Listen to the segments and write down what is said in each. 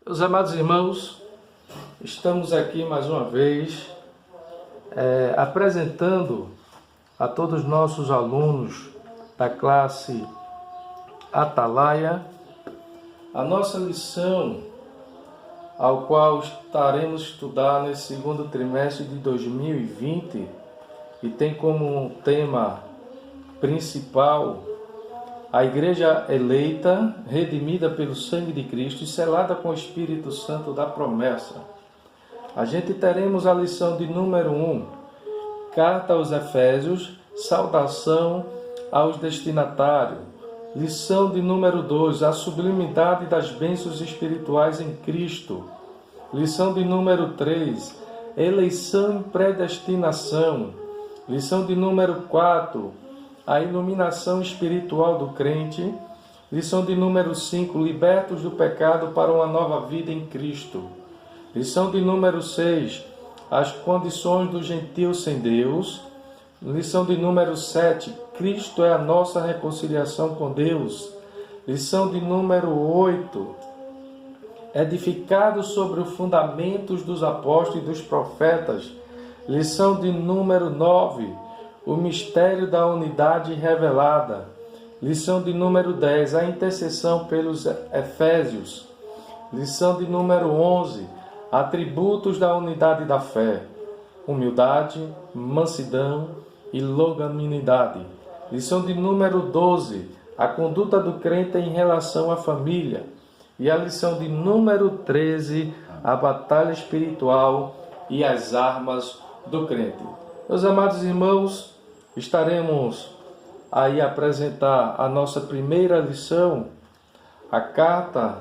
Meus amados irmãos, estamos aqui mais uma vez apresentando a todos os nossos alunos da classe Atalaia a nossa lição, ao qual estaremos estudar nesse segundo trimestre de 2020 e tem como tema principal a Igreja eleita, redimida pelo sangue de Cristo e selada com o Espírito Santo da promessa. A gente teremos a lição de número 1, Carta aos Efésios, saudação aos destinatários. Lição de número 2, a sublimidade das bênçãos espirituais em Cristo. Lição de número 3, eleição e predestinação. Lição de número 4, a iluminação espiritual do crente. Lição de número 5, libertos do pecado para uma nova vida em Cristo. Lição de número 6, as condições do gentio sem Deus. Lição de número 7, Cristo é a nossa reconciliação com Deus. Lição de número 8, edificado sobre os fundamentos dos apóstolos e dos profetas. Lição de número 9, o mistério da unidade revelada. Lição de número 10, a intercessão pelos Efésios. Lição de número 11, atributos da unidade da fé. Humildade, mansidão e longanimidade. Lição de número 12, a conduta do crente em relação à família. E a lição de número 13, a batalha espiritual e as armas do crente. Meus amados irmãos, estaremos aí a apresentar a nossa primeira lição, a carta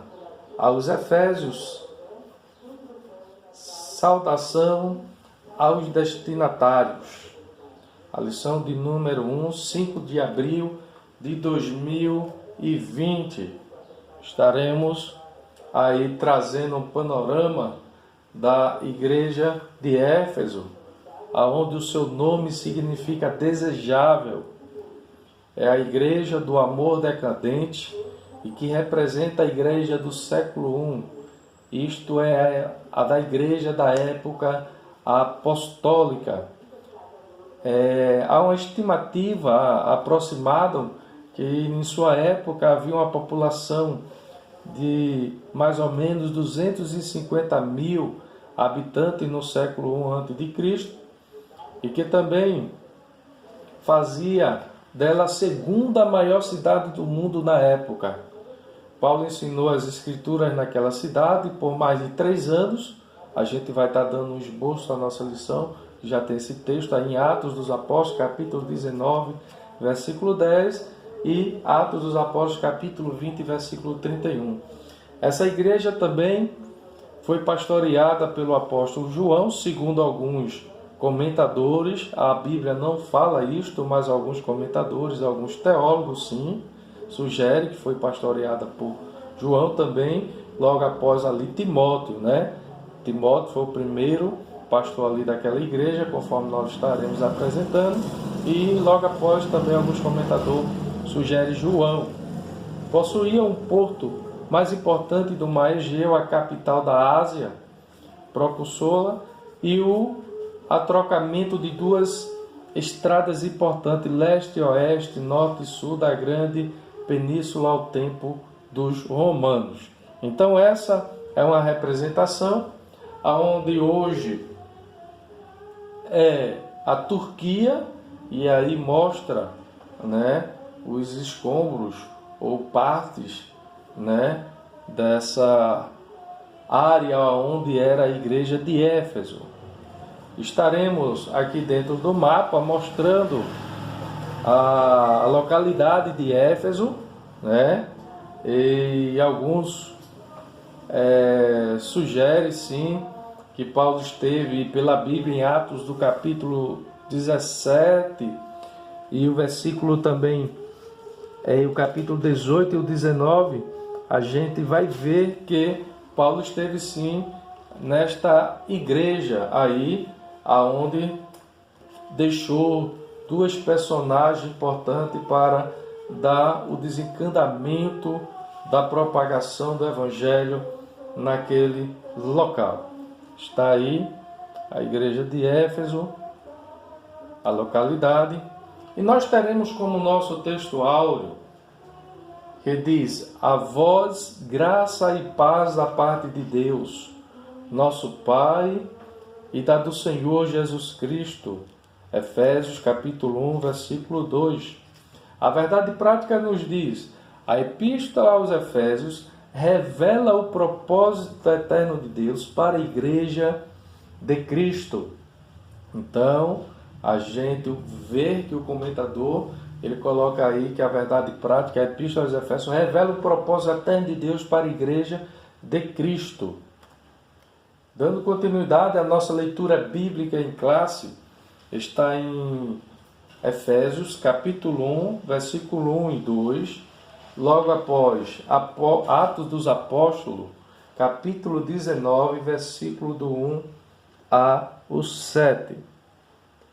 aos Efésios, saudação aos destinatários. A lição de número 1, 5 de abril de 2020. Estaremos aí trazendo um panorama da igreja de Éfeso, aonde o seu nome significa desejável. É a igreja do amor decadente e que representa a igreja do século I. Isto é a da igreja da época apostólica. Há uma estimativa aproximada que em sua época havia uma população de mais ou menos 250 mil habitantes no século I a.C., e que também fazia dela a segunda maior cidade do mundo na época. Paulo ensinou as Escrituras naquela cidade por mais de 3 anos. A gente vai estar dando um esboço da nossa lição, já tem esse texto aí em Atos dos Apóstolos, capítulo 19, versículo 10, e Atos dos Apóstolos, capítulo 20, versículo 31. Essa igreja também foi pastoreada pelo apóstolo João, segundo alguns comentadores. A Bíblia não fala isto, mas alguns comentadores, alguns teólogos sim, sugerem que foi pastoreada por João também, logo após ali Timóteo, né? Timóteo foi o primeiro pastor ali daquela igreja, conforme nós estaremos apresentando, e logo após também alguns comentadores sugerem João. Possuía um porto mais importante do mar Egeu, a capital da Ásia, propulsora, e o atrocamento de 2 estradas importantes, leste e oeste, norte e sul da grande península ao tempo dos romanos. Então essa é uma representação aonde hoje é a Turquia, e aí mostra, né, os escombros ou partes, né, dessa área onde era a igreja de Éfeso. Estaremos aqui dentro do mapa mostrando a localidade de Éfeso, né? E alguns sugerem sim que Paulo esteve pela Bíblia em Atos do capítulo 17 e o versículo também, o capítulo 18 e o 19, a gente vai ver que Paulo esteve sim nesta igreja aí, aonde deixou 2 personagens importantes para dar o desencadeamento da propagação do Evangelho naquele local. Está aí a igreja de Éfeso, a localidade, e nós teremos como nosso texto áureo, que diz: a vós graça e paz da parte de Deus, nosso Pai, e da do Senhor Jesus Cristo. Efésios capítulo 1, versículo 2. A verdade prática nos diz: a epístola aos Efésios revela o propósito eterno de Deus para a igreja de Cristo. Então, a gente vê que o comentador, ele coloca aí que a verdade prática, a epístola aos Efésios, revela o propósito eterno de Deus para a igreja de Cristo. Dando continuidade à nossa leitura bíblica em classe, está em Efésios capítulo 1, versículo 1 e 2, logo após Atos dos Apóstolos, capítulo 19, versículo do 1 a o 7.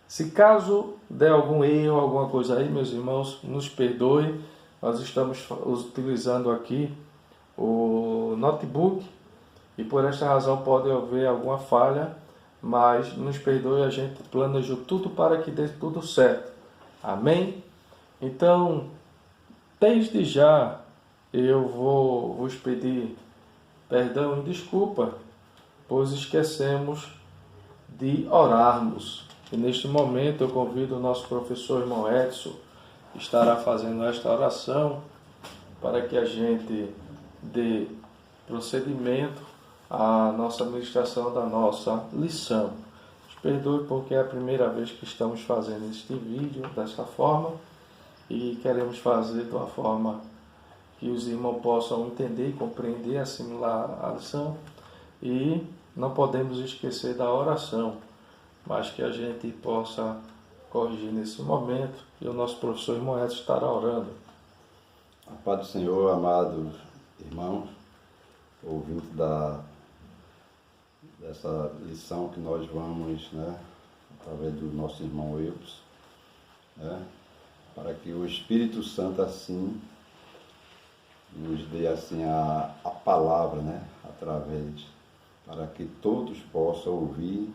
Se caso der algum erro, alguma coisa aí, meus irmãos, nos perdoe. Nós estamos utilizando aqui o notebook e por esta razão pode haver alguma falha, mas nos perdoe, a gente planejou tudo para que dê tudo certo. Amém? Então, desde já, eu vou vos pedir perdão e desculpa, pois esquecemos de orarmos. E neste momento eu convido o nosso professor irmão Edson, que estará fazendo esta oração, para que a gente dê procedimento à nossa administração da nossa lição. Nos perdoe porque é a primeira vez que estamos fazendo este vídeo desta forma e queremos fazer de uma forma que os irmãos possam entender, compreender, assimilar a lição, e não podemos esquecer da oração, mas que a gente possa corrigir nesse momento, e o nosso professor irmão Edson estará orando. A paz do Senhor, amados irmãos, ouvintes dessa lição que nós vamos, através do nosso irmão Wilson, para que o Espírito Santo assim nos dê assim a palavra, através, para que todos possam ouvir,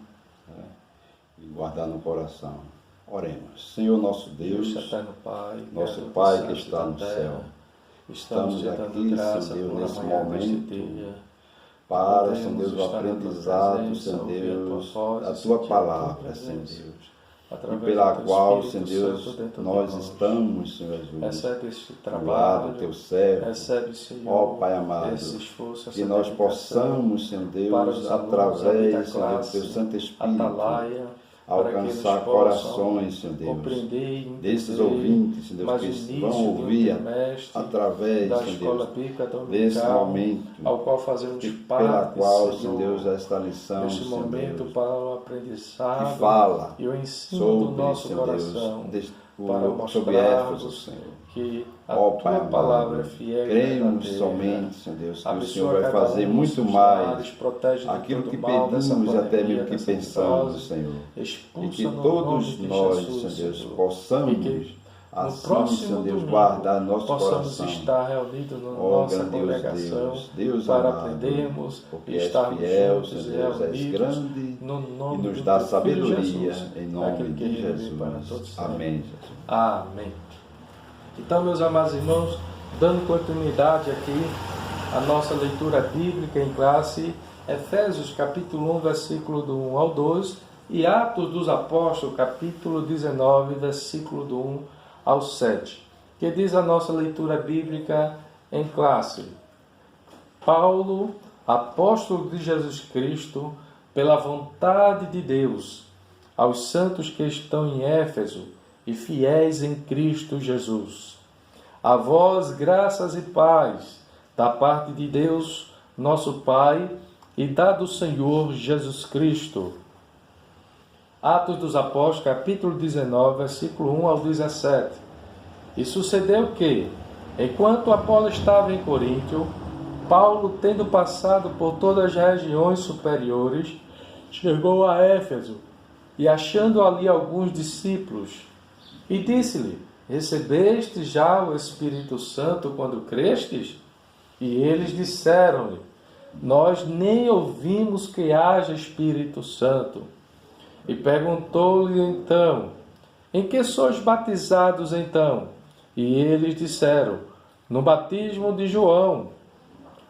e guardar no coração. Oremos. Senhor nosso Deus, eterno Pai, nosso Pai que está no céu, estamos aqui, Senhor Deus, nesse momento, para, Senhor Deus, o aprendizado, Senhor Deus, da Tua palavra, Senhor Deus, e pela qual, Senhor Deus, nós estamos, Senhor Jesus, recebe este do trabalho, lado Teu servo, recebe, Senhor, ó Pai amado, esse esforço, que nós possamos, Senhor Deus, através, Senhor Deus, do Teu Santo Espírito, Atalaia, alcançar corações, Senhor Deus, desses ouvintes, Senhor Deus, que vão ouvir através, da Senhor escola Deus, bíblica desse dominical, momento, ao qual fazemos pela parte, qual, Senhor Deus, esta lição, neste Senhor momento Deus, para o aprendizado que fala e o ensino do sobre, nosso Senhor coração, Deus, para sobre Éfeso, mostrarmos Senhor. que a Ó Tua Pai palavra é amado, fiel e cremos verdadeira. somente, Senhor Deus, que o Abençoa Senhor vai cada fazer um muito dos mais lares, protege de aquilo todo que mal dessa pedimos e até pandemia, mesmo que dessa pensamos, virose. Senhor. E Expulsa que no todos nome de nós, Jesus, Senhor Deus, Senhor. possamos, E que no assim, próximo Senhor Deus, domingo guardar nosso possamos coração. estar reunidos na Ó, nossa grandioso congregação Deus para amado, aprendermos porque e és estarmos fiel, juntos Senhor e Deus, és reunidos grande no nome e nos do dá Teu Filho sabedoria, Jesus, em nome aquele que de vive para todos Jesus. sempre. Amém, Jesus. Amém. Então, meus amados irmãos, dando continuidade aqui à nossa leitura bíblica em classe, Efésios capítulo 1, versículo do 1 ao 2, e Atos dos Apóstolos, capítulo 19, versículo do 1 ao 7, que diz a nossa leitura bíblica em classe: Paulo, apóstolo de Jesus Cristo, pela vontade de Deus, aos santos que estão em Éfeso e fiéis em Cristo Jesus. A vós graças e paz da parte de Deus, nosso Pai, e da do Senhor Jesus Cristo. Atos dos Apóstolos, capítulo 19, versículo 1 ao 17. E sucedeu que, enquanto Apolo estava em Coríntio, Paulo, tendo passado por todas as regiões superiores, chegou a Éfeso, e achando ali alguns discípulos, e disse-lhe: Recebeste já o Espírito Santo quando crestes? E eles disseram-lhe: nós nem ouvimos que haja Espírito Santo. E perguntou-lhe então: em que sois batizados então? E eles disseram: no batismo de João.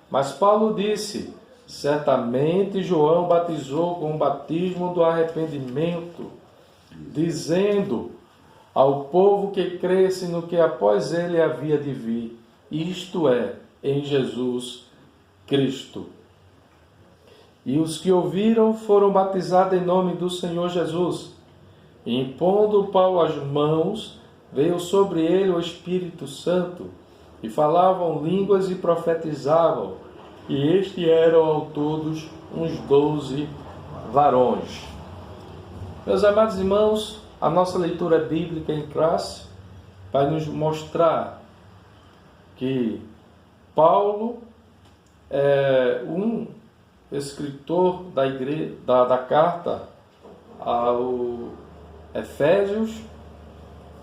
Mas Paulo disse: certamente João batizou com o batismo do arrependimento, dizendo ao povo que cresce no que após ele havia de vir, isto é, em Jesus Cristo. E os que ouviram foram batizados em nome do Senhor Jesus. E impondo Paulo as mãos, veio sobre ele o Espírito Santo, e falavam línguas e profetizavam. E estes eram ao todos uns 12 varões. Meus amados irmãos, a nossa leitura bíblica em classe vai nos mostrar que Paulo é um escritor da carta ao Efésios,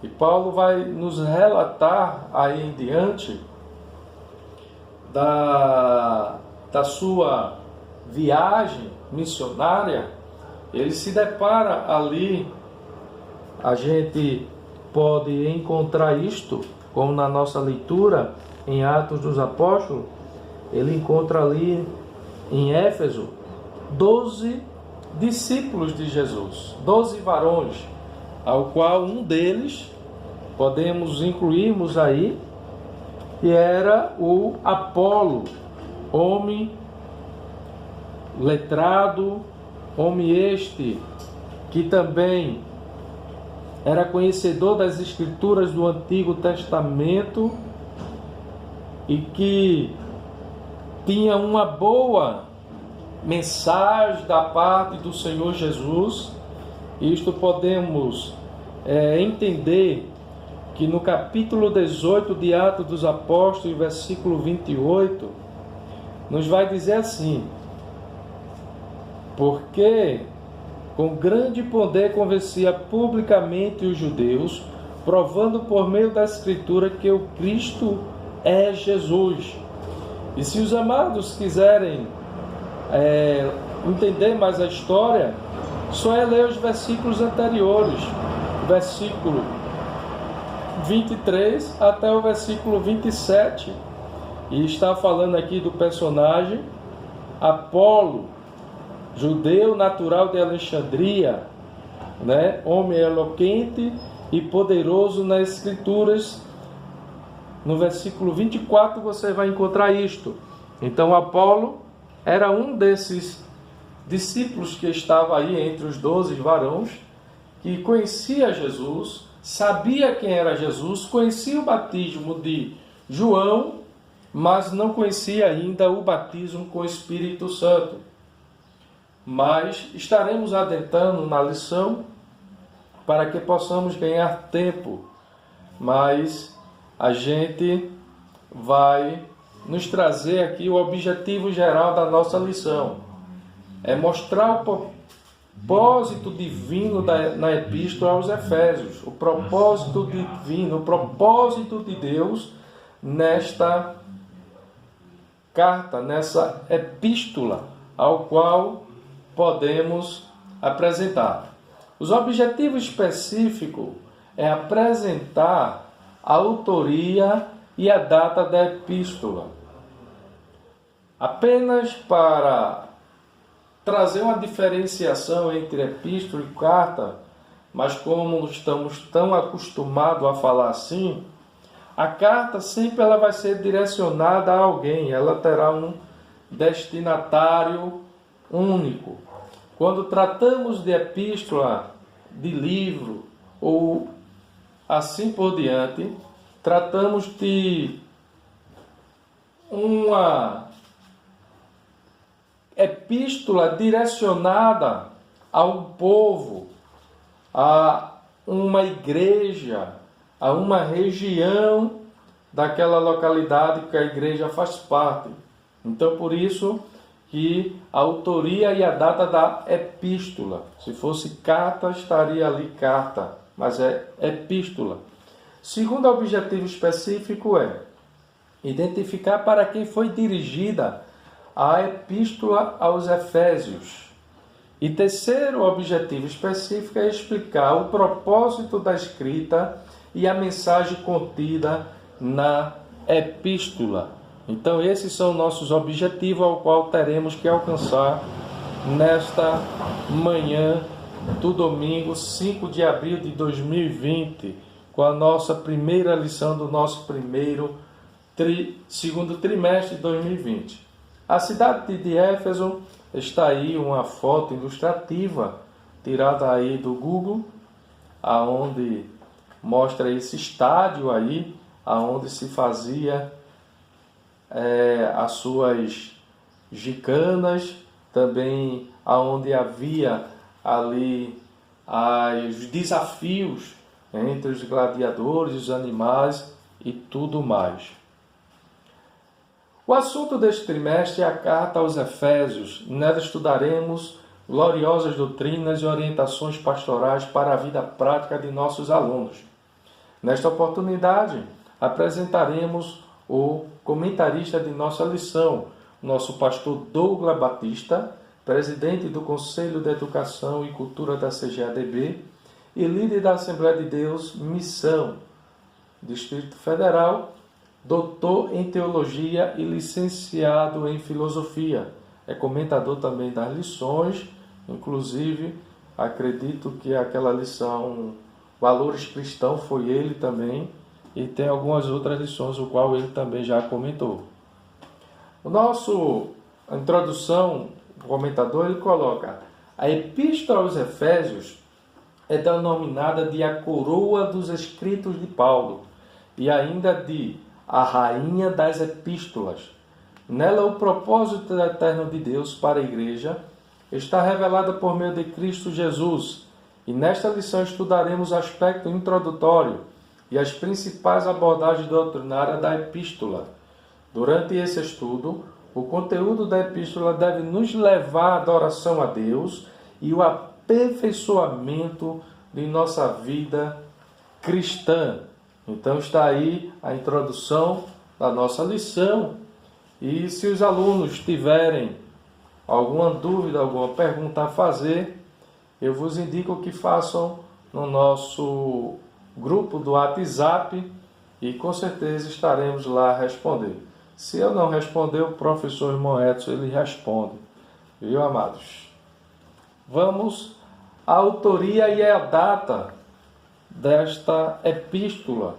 e Paulo vai nos relatar aí em diante da sua viagem missionária. Ele se depara ali, a gente pode encontrar isto, como na nossa leitura em Atos dos Apóstolos, ele encontra ali em Éfeso 12 discípulos de Jesus, 12 varões, ao qual um deles podemos incluirmos aí, que era o Apolo, homem letrado, homem este que também era conhecedor das Escrituras do Antigo Testamento e que tinha uma boa mensagem da parte do Senhor Jesus. Isto podemos entender que no capítulo 18 de Atos dos Apóstolos, versículo 28, nos vai dizer assim: porque com grande poder convencia publicamente os judeus, provando por meio da Escritura que o Cristo é Jesus. E se os amados quiserem entender mais a história, só é ler os versículos anteriores, versículo 23 até o versículo 27. E está falando aqui do personagem Apolo, judeu natural de Alexandria, homem eloquente e poderoso nas Escrituras. No versículo 24 você vai encontrar isto. Então Apolo era um desses discípulos que estava aí entre os 12 varões, que conhecia Jesus, sabia quem era Jesus, conhecia o batismo de João, mas não conhecia ainda o batismo com o Espírito Santo. Mas estaremos adentrando na lição para que possamos ganhar tempo, mas a gente vai nos trazer aqui o objetivo geral da nossa lição. É mostrar o propósito divino na Epístola aos Efésios, o propósito divino, o propósito de Deus nesta carta, nessa epístola, ao qual podemos apresentar. Os objetivos específicos é apresentar a autoria e a data da epístola. Apenas para trazer uma diferenciação entre epístola e carta, mas como estamos tão acostumados a falar assim, a carta sempre ela vai ser direcionada a alguém, ela terá um destinatário único. Quando tratamos de epístola, de livro ou assim por diante, tratamos de uma epístola direcionada a um povo, a uma igreja, a uma região daquela localidade que a igreja faz parte. Então, por isso que a autoria e a data da epístola. Se fosse carta, estaria ali carta, mas é epístola. Segundo objetivo específico é identificar para quem foi dirigida a Epístola aos Efésios. E terceiro objetivo específico é explicar o propósito da escrita e a mensagem contida na epístola. Então esses são nossos objetivos ao qual teremos que alcançar nesta manhã do domingo 5 de abril de 2020, com a nossa primeira lição do nosso segundo trimestre de 2020. A cidade de Éfeso está aí uma foto ilustrativa tirada aí do Google, aonde mostra esse estádio aí, aonde se fazia as suas gicanas, também aonde havia ali os desafios entre os gladiadores, os animais e tudo mais. O assunto deste trimestre é a carta aos Efésios. Nela estudaremos gloriosas doutrinas e orientações pastorais para a vida prática de nossos alunos. Nesta oportunidade, apresentaremos o comentarista de nossa lição, nosso pastor Douglas Batista, presidente do Conselho de Educação e Cultura da CGADB e líder da Assembleia de Deus Missão, Distrito Federal, doutor em Teologia e licenciado em Filosofia. É comentador também das lições, inclusive acredito que aquela lição Valores Cristãos foi ele também, e tem algumas outras lições, o qual ele também já comentou. A introdução, o comentador, ele coloca: a Epístola aos Efésios é denominada de a coroa dos escritos de Paulo, e ainda de a rainha das epístolas. Nela, o propósito eterno de Deus para a igreja está revelado por meio de Cristo Jesus. E nesta lição estudaremos o aspecto introdutório e as principais abordagens doutrinárias da epístola. Durante esse estudo, o conteúdo da epístola deve nos levar à adoração a Deus e o aperfeiçoamento de nossa vida cristã. Então está aí a introdução da nossa lição, e se os alunos tiverem alguma dúvida, alguma pergunta a fazer, eu vos indico que façam no nosso grupo do WhatsApp e com certeza estaremos lá a responder. Se eu não responder, o professor irmão Edson, ele responde. Viu, amados? Vamos à autoria e à data desta epístola.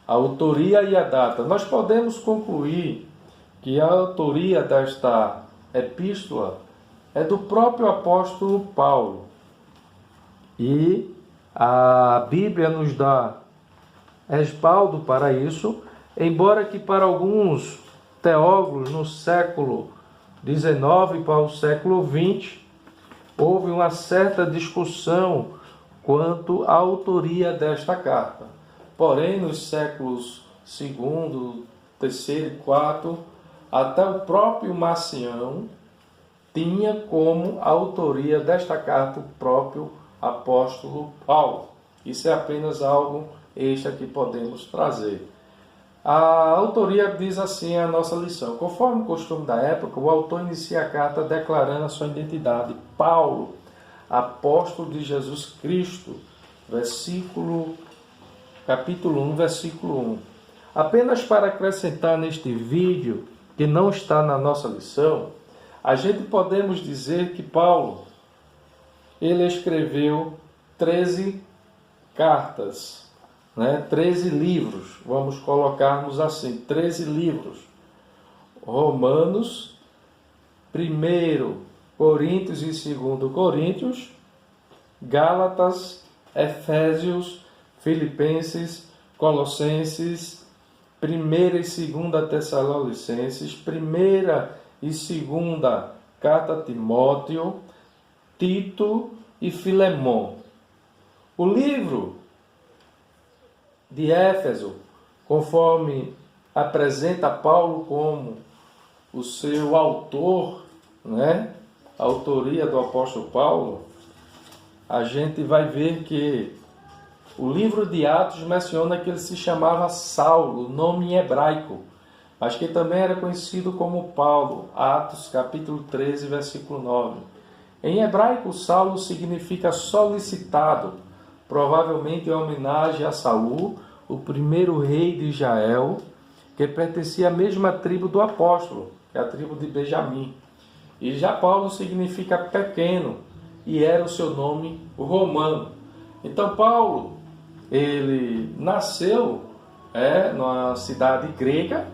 A autoria e a data. Nós podemos concluir que a autoria desta epístola é do próprio apóstolo Paulo. E a Bíblia nos dá respaldo para isso, embora que para alguns teólogos no século XIX para o século XX houve uma certa discussão quanto à autoria desta carta. Porém, nos séculos II, III e IV, até o próprio Marcião tinha como autoria desta carta o próprio apóstolo Paulo. Isso é apenas algo extra que podemos trazer. A autoria diz assim a nossa lição: conforme o costume da época, o autor inicia a carta declarando a sua identidade. Paulo, apóstolo de Jesus Cristo, capítulo 1, versículo 1. Apenas para acrescentar neste vídeo, que não está na nossa lição, a gente podemos dizer que Paulo, ele escreveu 13 cartas, 13 livros, vamos colocarmos assim, 13 livros. Romanos, 1 Coríntios e 2 Coríntios, Gálatas, Efésios, Filipenses, Colossenses, 1 e 2 Tessalonicenses, 1 e 2 Carta a Timóteo, Tito e Filemon. O livro de Éfeso, conforme apresenta Paulo como o seu autor, a autoria do apóstolo Paulo, a gente vai ver que o livro de Atos menciona que ele se chamava Saulo, nome em hebraico, mas que também era conhecido como Paulo, Atos capítulo 13, versículo 9. Em hebraico, Saulo significa solicitado, provavelmente em homenagem a Saul, o primeiro rei de Israel, que pertencia à mesma tribo do apóstolo, que é a tribo de Benjamim. E já Paulo significa pequeno, e era o seu nome romano. Então Paulo, ele nasceu numa cidade grega,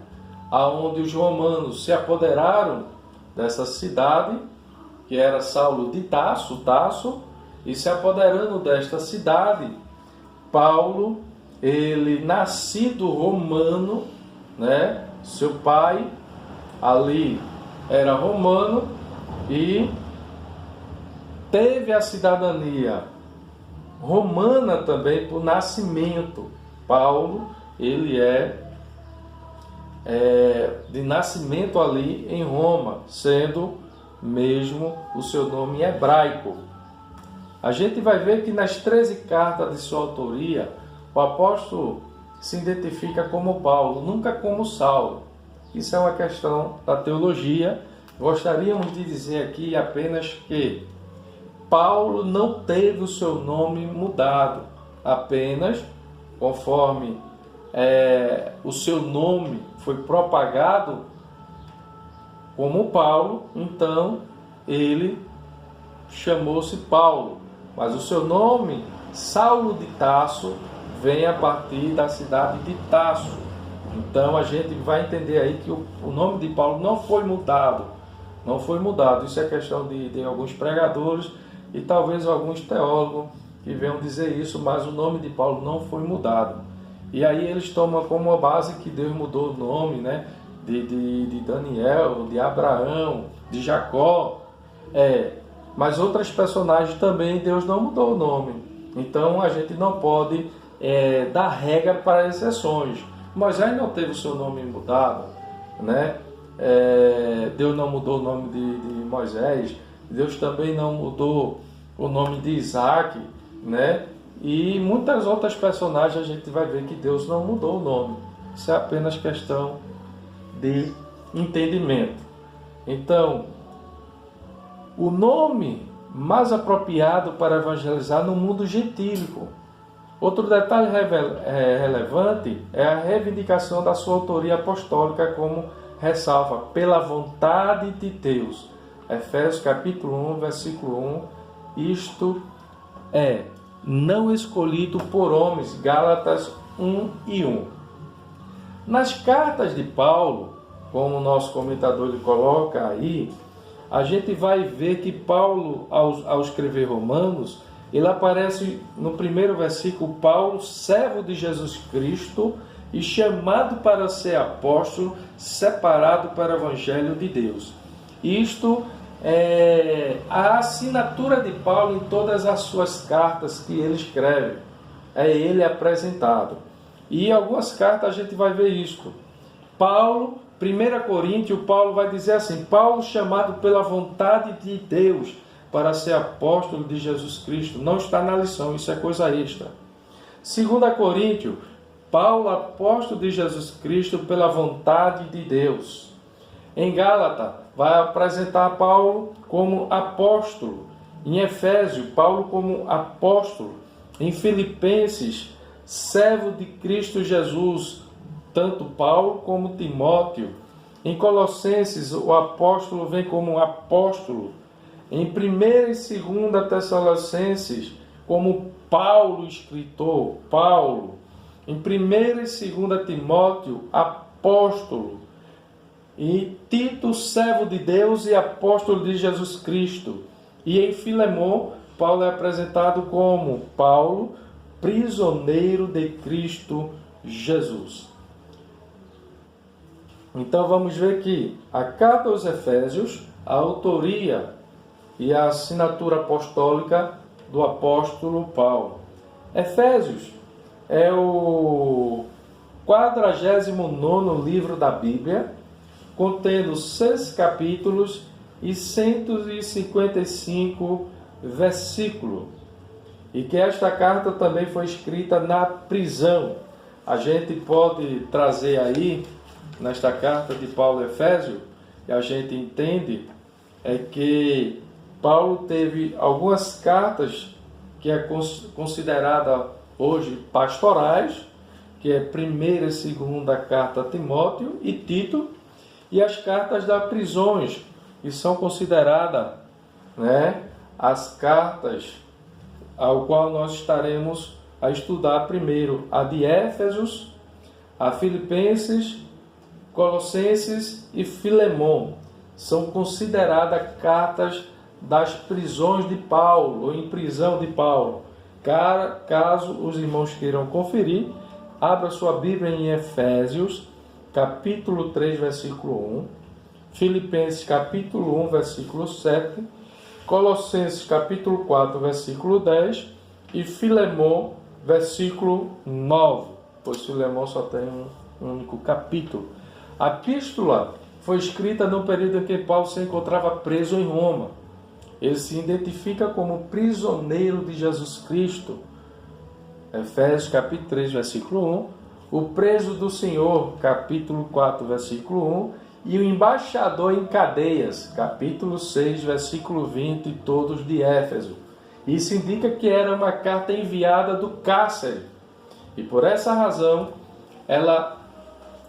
onde os romanos se apoderaram dessa cidade, que era Saulo de Tarso, e se apoderando desta cidade, Paulo, ele nascido romano, né? Seu pai ali era romano e teve a cidadania romana também por nascimento. Paulo, ele de nascimento ali em Roma, sendo mesmo o seu nome hebraico. A gente vai ver que nas 13 cartas de sua autoria, o apóstolo se identifica como Paulo, nunca como Saulo. Isso é uma questão da teologia. Gostaríamos de dizer aqui apenas que Paulo não teve o seu nome mudado, apenas conforme o seu nome foi propagado como Paulo, então ele chamou-se Paulo, mas o seu nome, Saulo de Tarso, vem a partir da cidade de Tarso. Então a gente vai entender aí que o nome de Paulo não foi mudado, isso é questão de alguns pregadores e talvez alguns teólogos que venham dizer isso, mas o nome de Paulo não foi mudado. E aí eles tomam como base que Deus mudou o nome, né, de Daniel, de Abraão, de Jacó, mas outras personagens também Deus não mudou o nome. Então a gente não pode dar regra para exceções. Moisés não teve o seu nome mudado, né? Deus não mudou o nome de Moisés, Deus também não mudou o nome de Isaac, né? E muitas outras personagens a gente vai ver que Deus não mudou o nome. Isso é apenas questão de entendimento. Então, o nome mais apropriado para evangelizar no mundo gentílico. Outro detalhe relevante é a reivindicação da sua autoria apostólica, como ressalva, pela vontade de Deus. Efésios capítulo 1, versículo 1. Isto é, não escolhido por homens. Gálatas 1:1. Nas cartas de Paulo, como o nosso comentador ele coloca aí, a gente vai ver que Paulo, ao escrever Romanos, ele aparece no primeiro versículo, Paulo, servo de Jesus Cristo e chamado para ser apóstolo, separado para o Evangelho de Deus. Isto é a assinatura de Paulo em todas as suas cartas que ele escreve. É ele apresentado. E em algumas cartas a gente vai ver isto. Paulo, 1 Coríntios, Paulo vai dizer assim, Paulo chamado pela vontade de Deus para ser apóstolo de Jesus Cristo. Não está na lição, isso é coisa extra. 2 Coríntios, Paulo, apóstolo de Jesus Cristo pela vontade de Deus. Em Gálatas, vai apresentar Paulo como apóstolo. Em Efésios, Paulo como apóstolo. Em Filipenses, servo de Cristo Jesus, tanto Paulo como Timóteo. Em Colossenses, o apóstolo vem como apóstolo. Em 1 e 2 Tessalonicenses, como Paulo, escritor, Paulo. Em 1 e 2 Timóteo, apóstolo. E Tito, servo de Deus e apóstolo de Jesus Cristo. E em Filemão, Paulo é apresentado como Paulo, prisioneiro de Cristo Jesus. Então vamos ver que a carta aos Efésios, a autoria e a assinatura apostólica do apóstolo Paulo. Efésios é o 49º livro da Bíblia, contendo 6 capítulos e 155 versículos. E que esta carta também foi escrita na prisão. A gente pode trazer aí nesta carta de Paulo a Efésio, e a gente entende, é que Paulo teve algumas cartas que é considerada hoje pastorais, que é primeira e segunda carta a Timóteo e Tito, e as cartas das prisões, que são consideradas, né, as cartas ao qual nós estaremos a estudar primeiro, a de Éfesos, a Filipenses, Colossenses e Filemão. São consideradas cartas das prisões de Paulo, ou em prisão de Paulo. Caso os irmãos queiram conferir, abra sua Bíblia em Efésios, capítulo 3, versículo 1, Filipenses, capítulo 1, versículo 7, Colossenses, capítulo 4, versículo 10 e Filemão, versículo 9, pois Filemão só tem um único capítulo. A epístola foi escrita no período em que Paulo se encontrava preso em Roma. Ele se identifica como prisioneiro de Jesus Cristo. Efésios capítulo 3, versículo 1. O preso do Senhor, capítulo 4, versículo 1. E o embaixador em cadeias, capítulo 6, versículo 20, e todos de Éfeso. Isso indica que era uma carta enviada do cárcere. E por essa razão, ela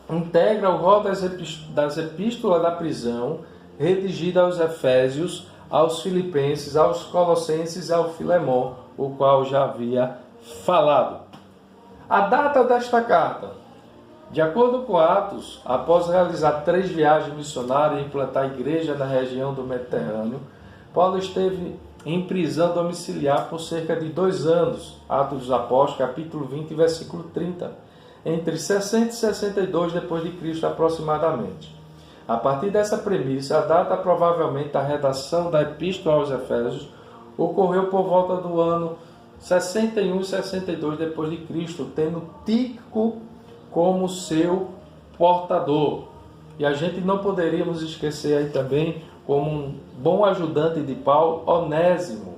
integra o rol das epístolas da prisão, redigida aos Efésios, aos Filipenses, aos Colossenses e ao Filemão, o qual já havia falado. A data desta carta: de acordo com Atos, após realizar 3 viagens missionárias e implantar a igreja na região do Mediterrâneo, Paulo esteve em prisão domiciliar por cerca de 2 anos. Atos dos Apóstolos, capítulo 20, versículo 30. Entre 60 e 62 depois de Cristo aproximadamente. A partir dessa premissa, a data provavelmente da redação da Epístola aos Efésios ocorreu por volta do ano 61 e 62 depois de Cristo, tendo Tíquico como seu portador. E a gente não poderíamos esquecer aí também, como um bom ajudante de Paulo, Onésimo.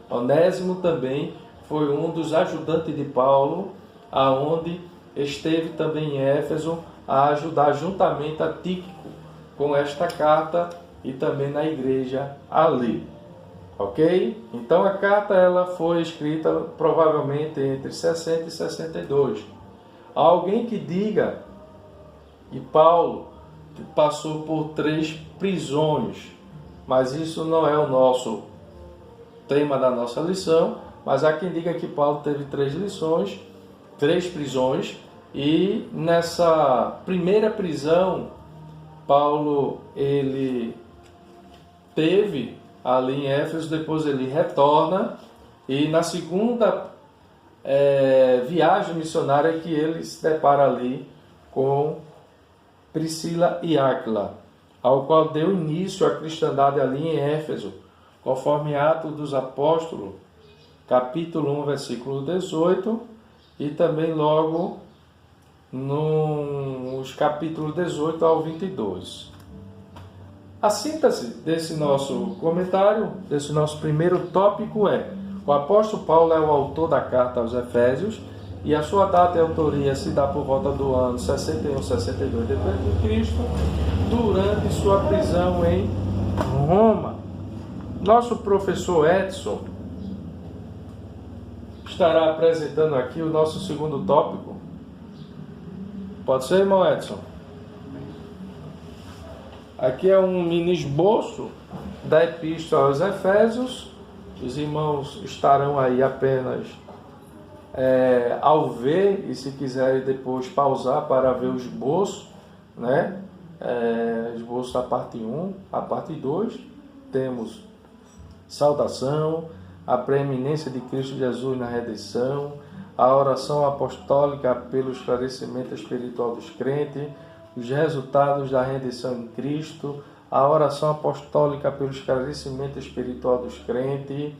Onésimo também foi um dos ajudantes de Paulo, aonde esteve também em Éfeso a ajudar juntamente a Tíquico com esta carta e também na igreja ali. Ok? Então a carta ela foi escrita provavelmente entre 60 e 62. Alguém que diga que Paulo passou por 3 prisões, mas isso não é o nosso tema da nossa lição, mas há quem diga que Paulo teve 3 prisões, e nessa primeira prisão, Paulo ele teve ali em Éfeso, depois ele retorna, e na segunda viagem missionária que ele se depara ali com Priscila e Áquila, ao qual deu início à cristandade ali em Éfeso, conforme Atos dos Apóstolos, capítulo 1, versículo 18, e também logo nos capítulos 18 ao 22. A síntese desse nosso comentário, desse nosso primeiro tópico é: o apóstolo Paulo é o autor da carta aos Efésios, e a sua data e autoria se dá por volta do ano 61, 62 depois de Cristo, durante sua prisão em Roma. Nosso professor Edson estará apresentando aqui o nosso segundo tópico. Pode ser, irmão Edson? Aqui é um mini esboço da Epístola aos Efésios. Os irmãos estarão aí apenas ao ver, e se quiserem depois pausar para ver o esboço, né? Esboço da parte 1, a parte 2, temos saudação, a preeminência de Cristo Jesus na redenção, a oração apostólica pelo esclarecimento espiritual dos crentes, os resultados da redenção em Cristo, a oração apostólica pelo esclarecimento espiritual dos crentes,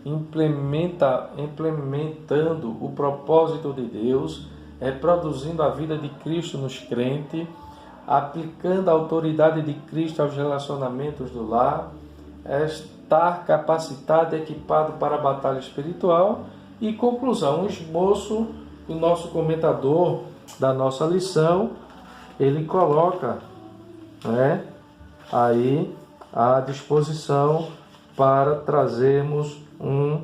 implementando o propósito de Deus, reproduzindo a vida de Cristo nos crentes, aplicando a autoridade de Cristo aos relacionamentos do lar, estar capacitado e equipado para a batalha espiritual. E conclusão, um esboço do nosso comentador da nossa lição, ele coloca, né, aí à disposição para trazermos uma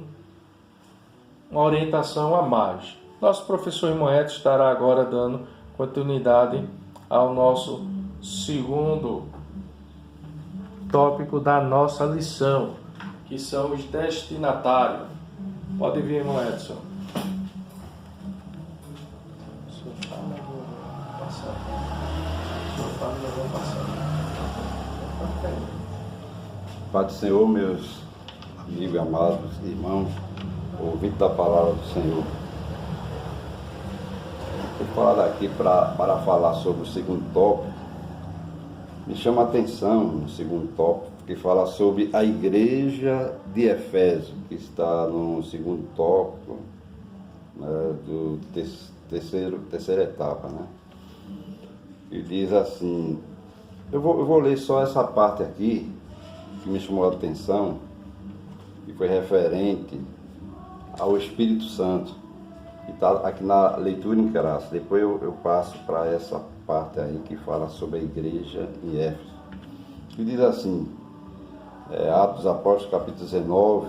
orientação a mais. Nosso professor Imoeto estará agora dando continuidade ao nosso segundo tópico da nossa lição, que são os destinatários. Pode vir, irmão Edson. O senhor fala, eu vou passar. O senhor fala, eu vou passar. Pai do Senhor, meus amigos, amados irmãos, ouvintes da palavra do Senhor. Vou falar aqui para falar sobre o segundo tópico. Me chama a atenção no segundo tópico, que fala sobre a igreja de Éfeso, que está no segundo tópico, né, do terceira etapa, né? E diz assim, eu vou ler só essa parte aqui, que me chamou a atenção, que foi referente ao Espírito Santo, que está aqui na leitura em graça. Depois eu passo para essa parte aí que fala sobre a igreja em Éfeso. Que diz assim, Atos dos Apóstolos, capítulo 19,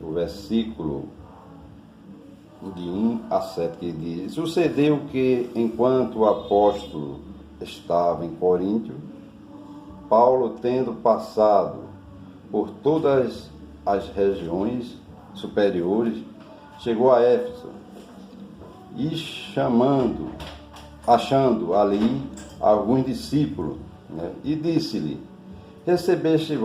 o versículo de 1 a 7, que diz: sucedeu que, enquanto o apóstolo estava em Coríntio, Paulo, tendo passado por todas as regiões superiores, chegou a Éfeso e achando ali alguns discípulos, né, e disse-lhe: recebeste